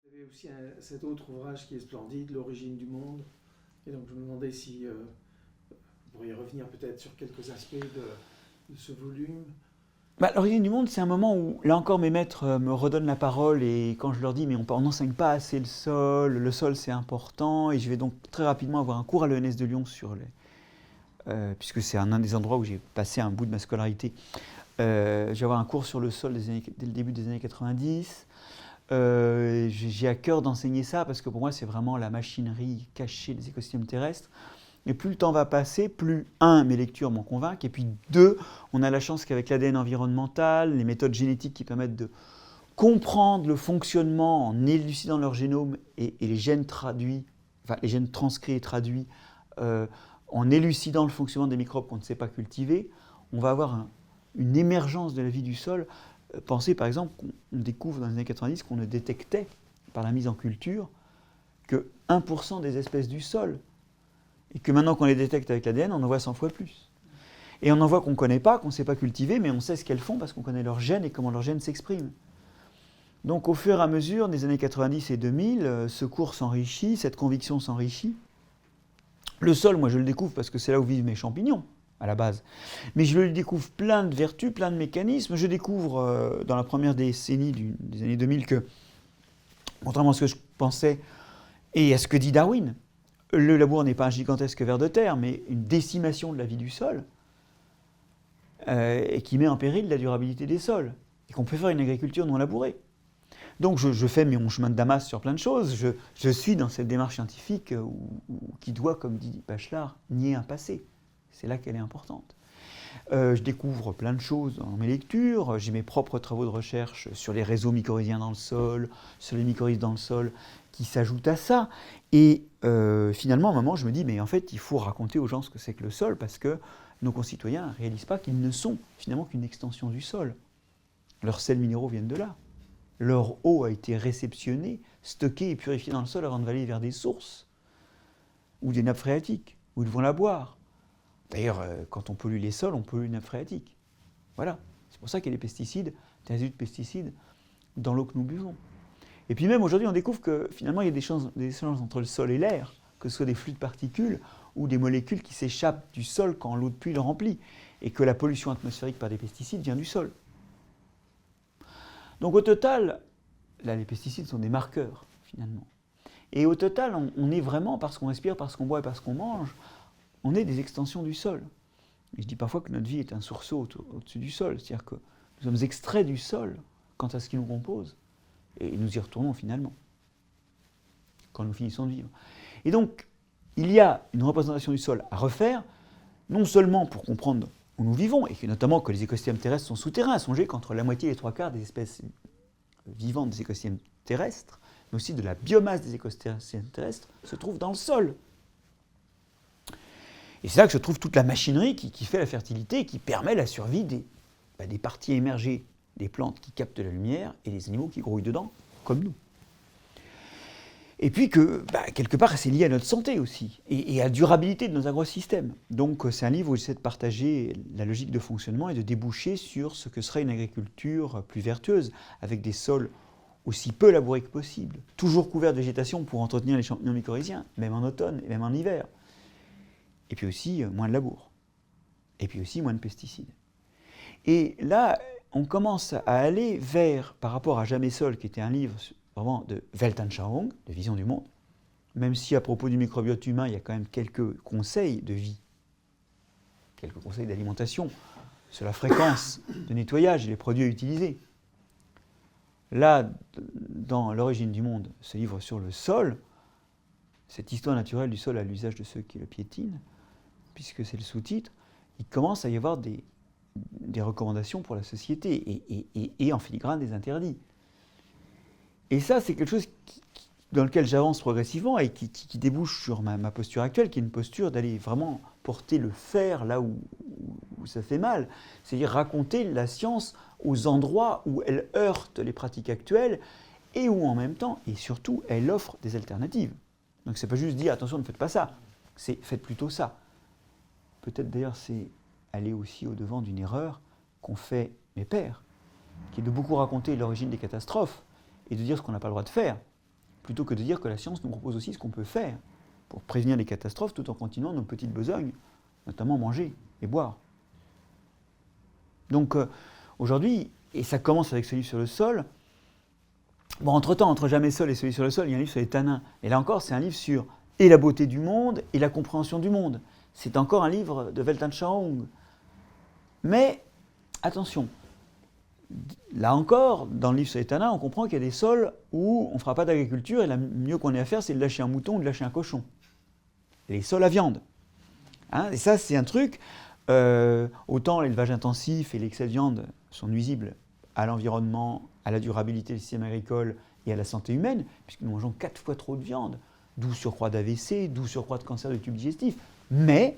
Avez aussi cet autre ouvrage qui est splendide, L'origine du monde. Et donc je me demandais si vous pourriez revenir peut-être sur quelques aspects de ce volume. Bah, l'origine du monde, c'est un moment où, là encore, mes maîtres me redonnent la parole et quand je leur dis, mais on n'enseigne pas assez le sol c'est important, et je vais donc très rapidement avoir un cours à l'ENS de Lyon puisque c'est un des endroits où j'ai passé un bout de ma scolarité. Je vais avoir un cours sur le sol dès le début des années 90. J'ai à cœur d'enseigner ça parce que pour moi, c'est vraiment la machinerie cachée des écosystèmes terrestres. Et plus le temps va passer, plus, un, mes lectures m'en convainquent, et puis deux, on a la chance qu'avec l'ADN environnemental, les méthodes génétiques qui permettent de comprendre le fonctionnement en élucidant leur génome et les gènes traduits, enfin les gènes transcrits et traduits, en élucidant le fonctionnement des microbes qu'on ne sait pas cultiver, on va avoir une émergence de la vie du sol. Pensez par exemple qu'on découvre dans les années 90 qu'on ne détectait par la mise en culture que 1% des espèces du sol. Et que maintenant qu'on les détecte avec l'ADN, on en voit 100 fois plus. Et on en voit qu'on ne connaît pas, qu'on ne sait pas cultiver, mais on sait ce qu'elles font parce qu'on connaît leurs gènes et comment leurs gènes s'expriment. Donc au fur et à mesure des années 90 et 2000, ce cours s'enrichit, cette conviction s'enrichit. Le sol, moi je le découvre parce que c'est là où vivent mes champignons, à la base. Mais je le découvre plein de vertus, plein de mécanismes. Je découvre dans la première décennie des années 2000 que, contrairement à ce que je pensais et à ce que dit Darwin, le labour n'est pas un gigantesque ver de terre, mais une décimation de la vie du sol, et qui met en péril la durabilité des sols, et qu'on peut faire une agriculture non labourée. Donc je fais mon chemin de Damas sur plein de choses, je suis dans cette démarche scientifique qui doit, comme dit Bachelard, nier un passé. C'est là qu'elle est importante. Je découvre plein de choses dans mes lectures, j'ai mes propres travaux de recherche sur les réseaux mycorhiziens dans le sol, sur les mycorhizes dans le sol, qui s'ajoutent à ça. Et finalement, à un moment, je me dis, mais en fait, il faut raconter aux gens ce que c'est que le sol, parce que nos concitoyens ne réalisent pas qu'ils ne sont finalement qu'une extension du sol. Leurs sels minéraux viennent de là. Leur eau a été réceptionnée, stockée et purifiée dans le sol avant d'aller vers des sources, ou des nappes phréatiques, où ils vont la boire. D'ailleurs, quand on pollue les sols, on pollue les nappes phréatiques. Voilà. C'est pour ça qu'il y a des pesticides, des résidus de pesticides dans l'eau que nous buvons. Et puis même aujourd'hui, on découvre que finalement, il y a des échanges entre le sol et l'air, que ce soit des flux de particules ou des molécules qui s'échappent du sol quand l'eau de pluie le remplit, et que la pollution atmosphérique par des pesticides vient du sol. Donc au total, là, les pesticides sont des marqueurs, finalement. Et au total, on est vraiment, parce qu'on respire, parce qu'on boit et parce qu'on mange, on est des extensions du sol. Et je dis parfois que notre vie est un sursaut au-dessus du sol, c'est-à-dire que nous sommes extraits du sol quant à ce qui nous compose, et nous y retournons finalement, quand nous finissons de vivre. Et donc, il y a une représentation du sol à refaire, non seulement pour comprendre où nous vivons, et notamment que les écosystèmes terrestres sont souterrains. Songez qu'entre la moitié et les trois quarts des espèces vivantes des écosystèmes terrestres, mais aussi de la biomasse des écosystèmes terrestres, se trouve dans le sol. Et c'est là que se trouve toute la machinerie qui fait la fertilité et qui permet la survie des parties émergées des plantes qui captent la lumière et des animaux qui grouillent dedans, comme nous. Et puis que, quelque part, c'est lié à notre santé aussi, et à la durabilité de nos agrosystèmes. Donc c'est un livre où j'essaie de partager la logique de fonctionnement et de déboucher sur ce que serait une agriculture plus vertueuse, avec des sols aussi peu labourés que possible, toujours couverts de végétation pour entretenir les champignons mycorhiziens, même en automne et même en hiver. Et puis aussi moins de labour. Et puis aussi moins de pesticides. Et là, on commence à aller vers, par rapport à Jamais Sol, qui était un livre vraiment de Weltanschauung, de vision du monde, même si à propos du microbiote humain, il y a quand même quelques conseils de vie, quelques conseils d'alimentation, sur la fréquence de nettoyage et les produits à utiliser. Là, dans L'origine du monde, ce livre sur le sol, cette histoire naturelle du sol à l'usage de ceux qui le piétinent, puisque c'est le sous-titre, il commence à y avoir des recommandations pour la société et en filigrane des interdits. Et ça, c'est quelque chose dans lequel j'avance progressivement et qui débouche sur ma posture actuelle, qui est une posture d'aller vraiment porter le fer là où ça fait mal, c'est-à-dire raconter la science aux endroits où elle heurte les pratiques actuelles et où en même temps, et surtout, elle offre des alternatives. Donc c'est pas juste dire attention, ne faites pas ça, c'est faites plutôt ça. Peut-être d'ailleurs c'est aller aussi au-devant d'une erreur qu'ont fait mes pères, qui est de beaucoup raconter l'origine des catastrophes et de dire ce qu'on n'a pas le droit de faire, plutôt que de dire que la science nous propose aussi ce qu'on peut faire pour prévenir les catastrophes tout en continuant nos petites besognes, notamment manger et boire. Donc aujourd'hui, et ça commence avec ce livre sur le sol, bon, entre-temps, entre Jamais seul et celui sur le sol, il y a un livre sur les tanins. Et là encore, c'est un livre sur et la beauté du monde et la compréhension du monde. C'est encore un livre de Weltanschauung. Mais, attention, là encore, dans le livre sur les tanins, on comprend qu'il y a des sols où on ne fera pas d'agriculture et le mieux qu'on ait à faire, c'est de lâcher un mouton ou de lâcher un cochon. Les sols à viande. Hein, et ça, c'est un truc, autant l'élevage intensif et l'excès de viande sont nuisibles à l'environnement, à la durabilité du système agricole et à la santé humaine, puisque nous mangeons 4 fois trop de viande, d'où surcroît d'AVC, d'où surcroît de cancer du tube digestif. Mais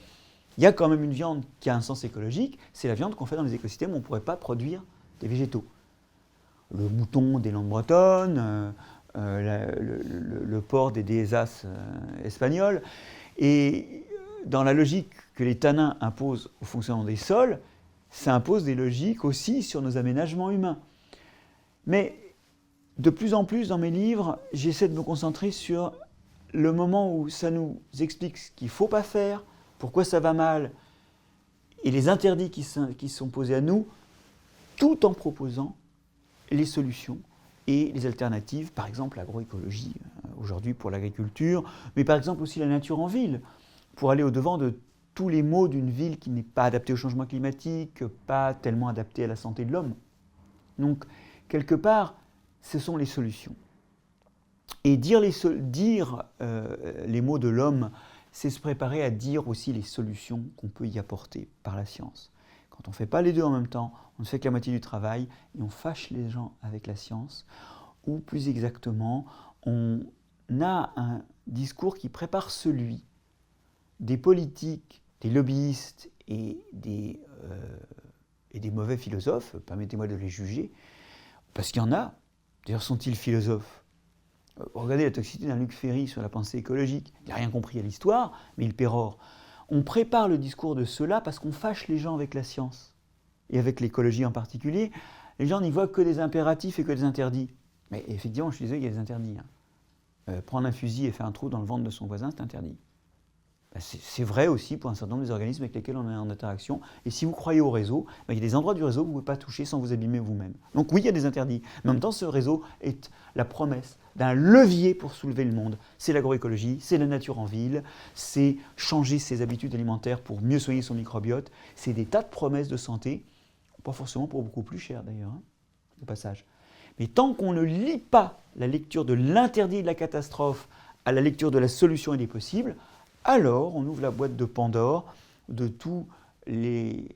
il y a quand même une viande qui a un sens écologique, c'est la viande qu'on fait dans les écosystèmes où on ne pourrait pas produire des végétaux. Le mouton des Landes bretonnes, le porc des dehesas espagnols. Et dans la logique que les tanins imposent au fonctionnement des sols, ça impose des logiques aussi sur nos aménagements humains. Mais de plus en plus dans mes livres, j'essaie de me concentrer sur le moment où ça nous explique ce qu'il ne faut pas faire, pourquoi ça va mal, et les interdits qui sont posés à nous, tout en proposant les solutions et les alternatives, par exemple l'agroécologie aujourd'hui pour l'agriculture, mais par exemple aussi la nature en ville, pour aller au-devant de tous les maux d'une ville qui n'est pas adaptée au changement climatique, pas tellement adaptée à la santé de l'homme. Donc, quelque part, ce sont les solutions. Et dire les maux de l'homme, c'est se préparer à dire aussi les solutions qu'on peut y apporter par la science. Quand on ne fait pas les deux en même temps, on ne fait que la moitié du travail et on fâche les gens avec la science, ou plus exactement, on a un discours qui prépare celui des politiques, des lobbyistes et des mauvais philosophes, permettez-moi de les juger, parce qu'il y en a. D'ailleurs, sont-ils philosophes ? Regardez la toxicité d'un Luc Ferry sur la pensée écologique. Il n'a rien compris à l'histoire, mais il pérore. On prépare le discours de ceux-là parce qu'on fâche les gens avec la science, et avec l'écologie en particulier. Les gens n'y voient que des impératifs et que des interdits. Mais effectivement, je suis désolé, il y a des interdits. Prendre un fusil et faire un trou dans le ventre de son voisin, c'est interdit. C'est vrai aussi pour un certain nombre des organismes avec lesquels on est en interaction. Et si vous croyez au réseau, il y a des endroits du réseau que vous ne pouvez pas toucher sans vous abîmer vous-même. Donc oui, il y a des interdits. Mais en même temps, ce réseau est la promesse d'un levier pour soulever le monde. C'est l'agroécologie, c'est la nature en ville, c'est changer ses habitudes alimentaires pour mieux soigner son microbiote. C'est des tas de promesses de santé, pas forcément pour beaucoup plus cher d'ailleurs, au passage. Mais tant qu'on ne lie pas la lecture de l'interdit et de la catastrophe à la lecture de la solution et des possibles, alors on ouvre la boîte de Pandore de tous les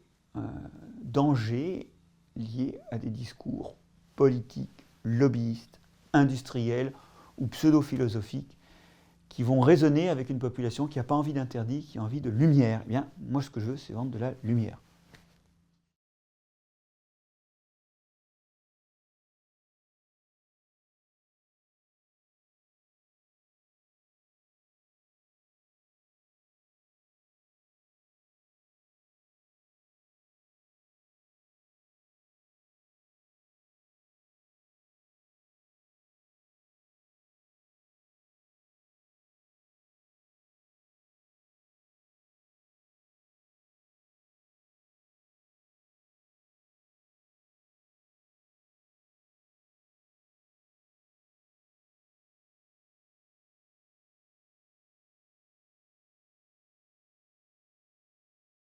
dangers liés à des discours politiques, lobbyistes, industriels ou pseudo-philosophiques qui vont résonner avec une population qui n'a pas envie d'interdit, qui a envie de lumière. Eh bien, moi ce que je veux, c'est vendre de la lumière.